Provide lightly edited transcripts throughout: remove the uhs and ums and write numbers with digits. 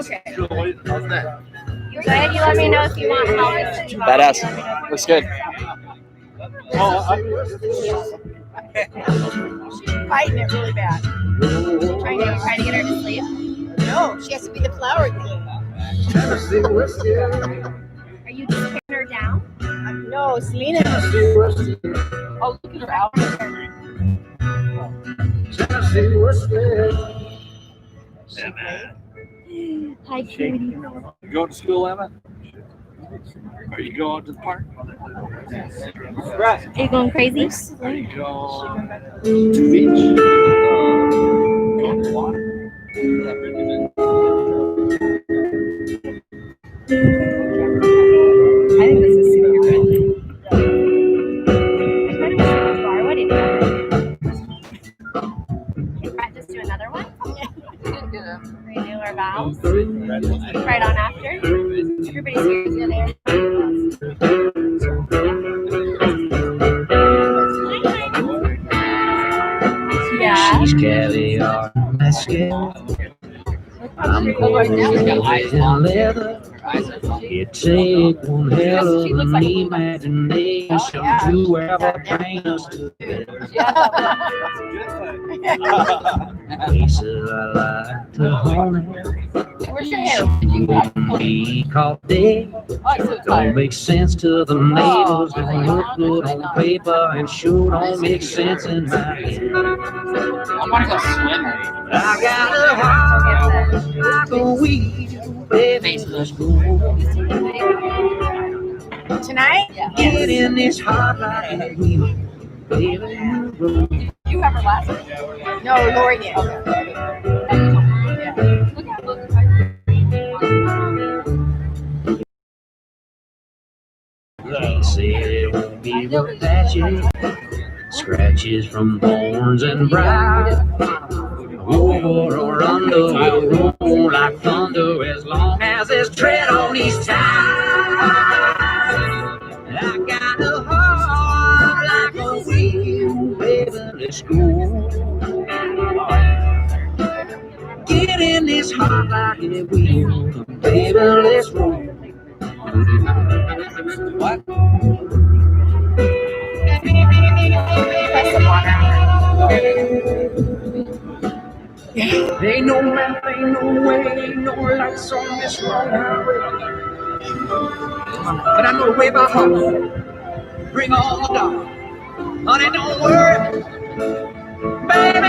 Okay. How's that? Good. You let me know if you want help. Badass. Looks good. She's fighting it really bad. Trying to get her to sleep. No, she has to be the flower queen. Are you just putting her down? No, Selena. Oh, look at her outfit. Hi, cutie. You going to school, Emma? Are you going to the park? Are you going crazy? Are you going to the beach? Going to the water? I think this is super good. I thought it was for our wedding. Okay, Brett, just do another one. Renew our vows. Right on after. Everybody's here together. Yeah. She's caviar, mascara. I'm going to leather. It take one hell of an imagination to ever bring us together. Places I like to haunt. Where's your hair? You wouldn't be caught dead. Don't make sense to the neighbors. Don't look good on paper and sure don't make sense in my head. I want to go swim. I got a heart like a wheel, baby, let's go. Tonight? Get in this heart like a wheel, baby, go. You have her last one? No, Lori did. He said it won't be but patches, scratches from thorns and briars. Over or under will roll like thunder as long as there's tread on these tires. I got a heart like a wheel, baby, let's go. Get in this heart like a wheel, baby, let's roll. What? Ain't no map, ain't no way, ain't no lights on this long highway. But I know the way by heart, bring on the dark. Honey, don't worry, baby, I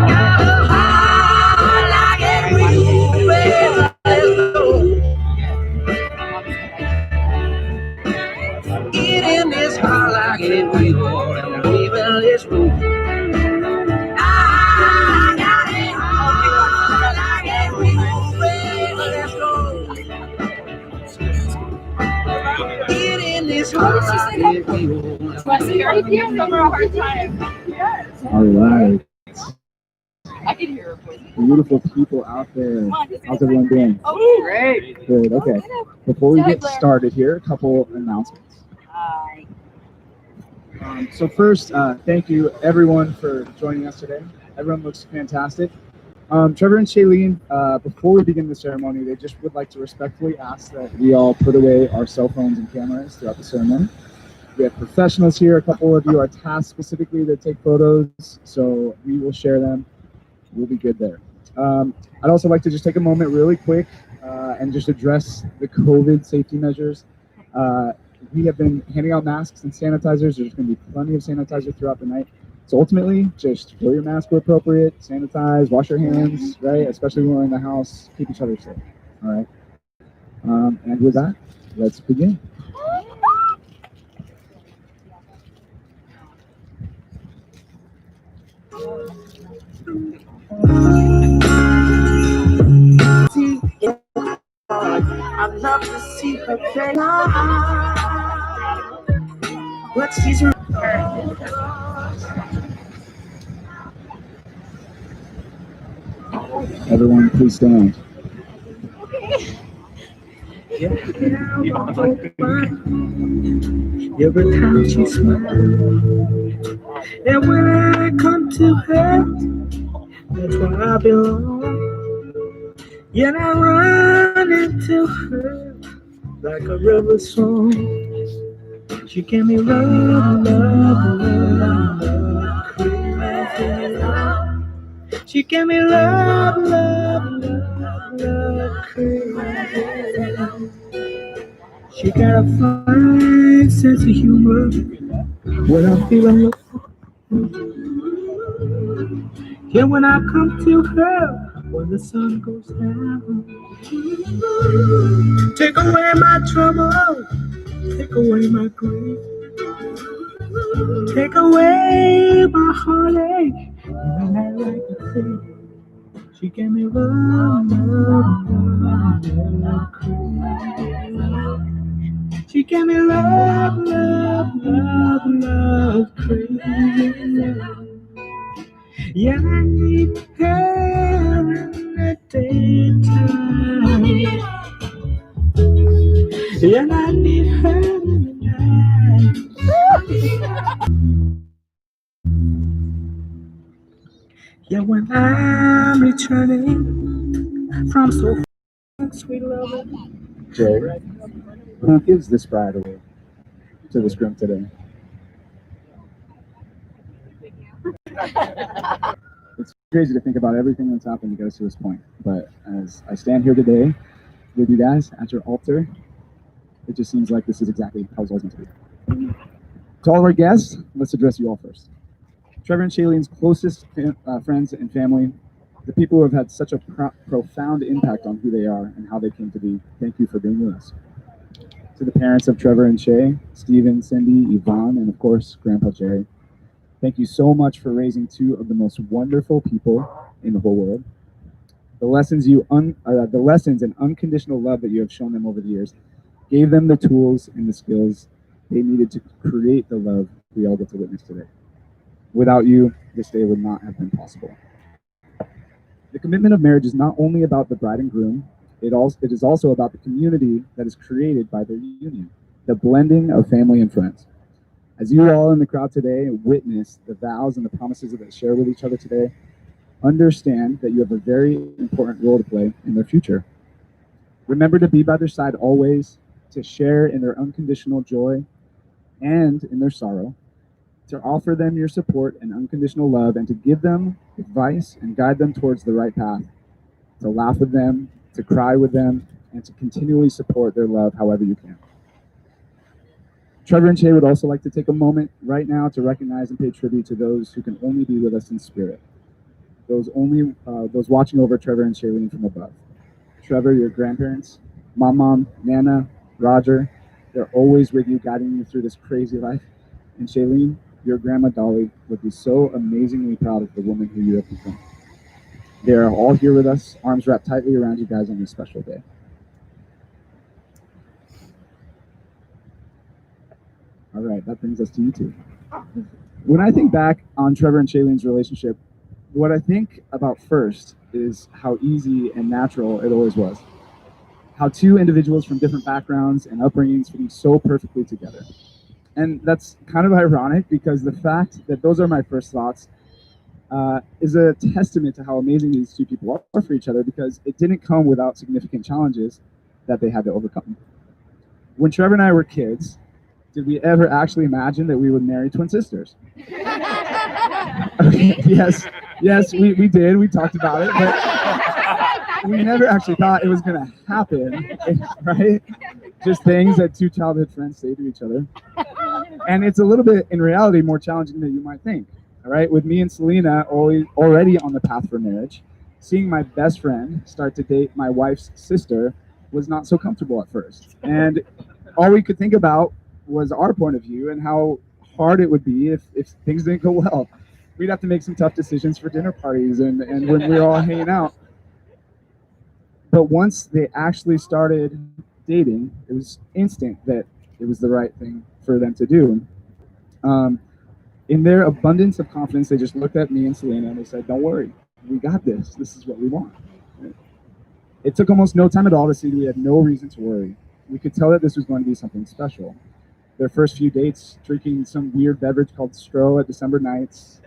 got a heart like a wheel, baby, let's go. Get in this heart like a wheel, and baby, let's go. All right. I can hear her voice. Beautiful people out there. How's everyone doing? Oh, great. Good. Okay. Before we get started here, a couple announcements. So first, thank you everyone for joining us today. Everyone looks fantastic. Trevor and Shae'leen, before we begin the ceremony, they just would like to respectfully ask that we all put away our cell phones and cameras throughout the ceremony. We have professionals here. A couple of you are tasked specifically to take photos, so we will share them. We'll be good there. I'd also like to just take a moment really quick and just address the COVID safety measures. We have been handing out masks and sanitizers. There's going to be plenty of sanitizer throughout the night. So ultimately, just wear your mask where appropriate, sanitize, wash your hands, right? Especially when we're in the house, keep each other safe, all right? And with that, let's begin. I'd love to see her play. But she's Everyone, please stand. Every time she smiles, and when I come to her, that's where I belong. Yet I run into her like a river song. She gave me love, love, love, love, crazy. She gave me love, love, love, love, crazy. She got a fine sense of humor when I'm feeling low. Yeah, when I come to her, when the sun goes down, take away my trouble, take away my grief, take away my heartache, and I like to think she gave me love, love, love, love, crazy. She gave me love, love, love, love, crazy. Yeah, I need her in the daytime. Yeah, I need her in the night. Yeah, when I'm returning from so far, sweet love. Jay, who gives this bride away to this groom today? It's crazy to think about everything that's happened to get us to this point. But as I stand here today with you guys at your altar, it just seems like this is exactly how it's always meant to be. To all of our guests, let's address you all first. Trevor and Shaeleen's closest friends and family, the people who have had such a profound impact on who they are and how they came to be, thank you for being with us. To the parents of Trevor and Shay, Stephen, Cindy, Yvonne, and of course, Grandpa Jerry, thank you so much for raising two of the most wonderful people in the whole world. The lessons and unconditional love that you have shown them over the years gave them the tools and the skills they needed to create the love we all get to witness today. Without you, this day would not have been possible. The commitment of marriage is not only about the bride and groom, it is also about the community that is created by their union, the blending of family and friends. As you all in the crowd today witness the vows and the promises that they share with each other today, understand that you have a very important role to play in their future. Remember to be by their side always, to share in their unconditional joy and in their sorrow, to offer them your support and unconditional love, and to give them advice and guide them towards the right path, to laugh with them, to cry with them, and to continually support their love however you can. Trevor and Shay would also like to take a moment right now to recognize and pay tribute to those who can only be with us in spirit, those watching over Trevor and Shaeleen from above. Trevor, your grandparents, Mom, Nana, Roger, they're always with you, guiding you through this crazy life. And Shaeleen, your grandma Dolly would be so amazingly proud of the woman who you have become. They are all here with us, arms wrapped tightly around you guys on this special day. All right, that brings us to you two. When I think back on Trevor and Shaeleen's relationship, what I think about first is how easy and natural it always was. How two individuals from different backgrounds and upbringings fitting so perfectly together. And that's kind of ironic because the fact that those are my first thoughts is a testament to how amazing these two people are for each other, because it didn't come without significant challenges that they had to overcome. When Trevor and I were kids, did we ever actually imagine that we would marry twin sisters? Yes, we did. We talked about it, but we never actually thought it was going to happen, right? Just things that two childhood friends say to each other. And it's a little bit, in reality, more challenging than you might think. All right, with me and Selena already on the path for marriage, seeing my best friend start to date my wife's sister was not so comfortable at first. And all we could think about was our point of view and how hard it would be if things didn't go well. We'd have to make some tough decisions for dinner parties and when we were all hanging out. But once they actually started dating, it was instant that it was the right thing for them to do. In their abundance of confidence, they just looked at me and Selena and they said, "Don't worry, we got this. This is what we want." It took almost no time at all to see that we had no reason to worry. We could tell that this was going to be something special. Their first few dates, drinking some weird beverage called Stro at December nights,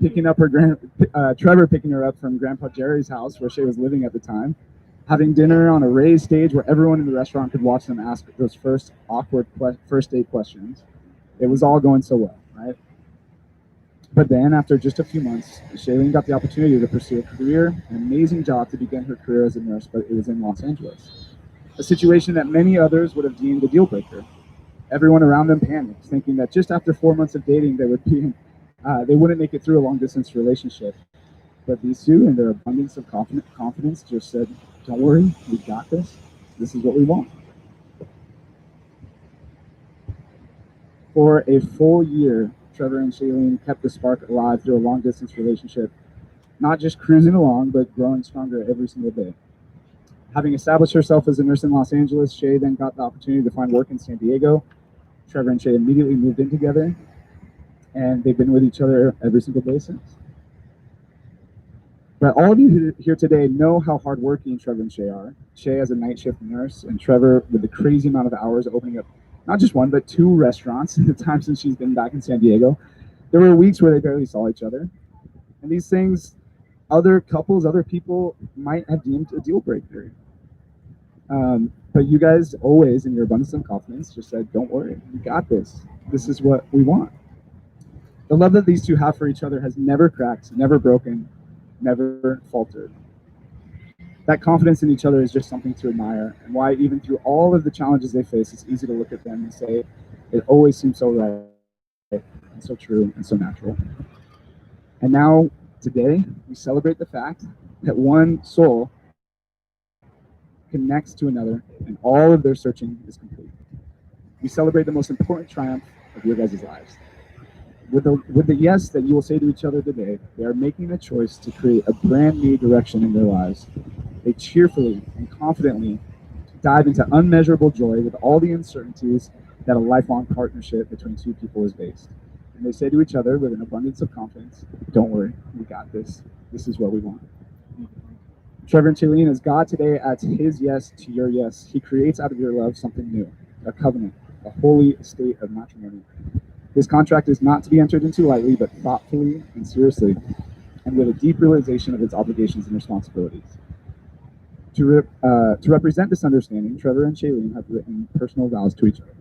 picking up Trevor picking her up from Grandpa Jerry's house where she was living at the time, having dinner on a raised stage where everyone in the restaurant could watch them ask those first awkward first date questions. It was all going so well, right? But then, after just a few months, Shae'leen got the opportunity to pursue a career, an amazing job to begin her career as a nurse, but it was in Los Angeles. A situation that many others would have deemed a deal breaker. Everyone around them panicked, thinking that just after 4 months of dating, they wouldn't make it through a long distance relationship. But these two, in their abundance of confidence, just said, "Don't worry, we got this. This is what we want." For a full year, Trevor and Shae'leen kept the spark alive through a long distance relationship, not just cruising along, but growing stronger every single day. Having established herself as a nurse in Los Angeles, Shae then got the opportunity to find work in San Diego. Trevor and Shae immediately moved in together, and they've been with each other every single day since. But all of you here today know how hardworking Trevor and Shae are. Shae as a night shift nurse, and Trevor with the crazy amount of hours opening up not just one, but two restaurants in the time since she's been back in San Diego. There were weeks where they barely saw each other. And these things, other couples, other people might have deemed a deal breaker. But you guys always, in your abundance of confidence, just said, "Don't worry, we got this. This is what we want." The love that these two have for each other has never cracked, never broken, never faltered. That confidence in each other is just something to admire, and why even through all of the challenges they face, it's easy to look at them and say, it always seems so right, and so true, and so natural. And now, today, we celebrate the fact that one soul connects to another, and all of their searching is complete. We celebrate the most important triumph of your guys' lives. With the yes that you will say to each other today, they are making a choice to create a brand new direction in their lives. They cheerfully and confidently dive into unmeasurable joy with all the uncertainties that a lifelong partnership between two people is based. And they say to each other with an abundance of confidence, "Don't worry, we got this. This is what we want." Trevor and Shae'leen, as God today adds his yes to your yes, he creates out of your love something new, a covenant, a holy estate of matrimony. This contract is not to be entered into lightly, but thoughtfully and seriously, and with a deep realization of its obligations and responsibilities. To represent this understanding, Trevor and Shae'leen have written personal vows to each other.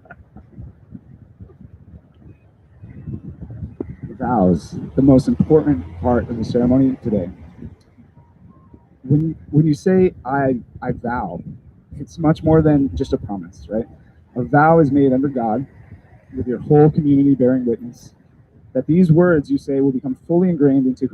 The vows, the most important part of the ceremony today. When you say I vow, it's much more than just a promise, right? A vow is made under God, with your whole community bearing witness, that these words you say will become fully ingrained into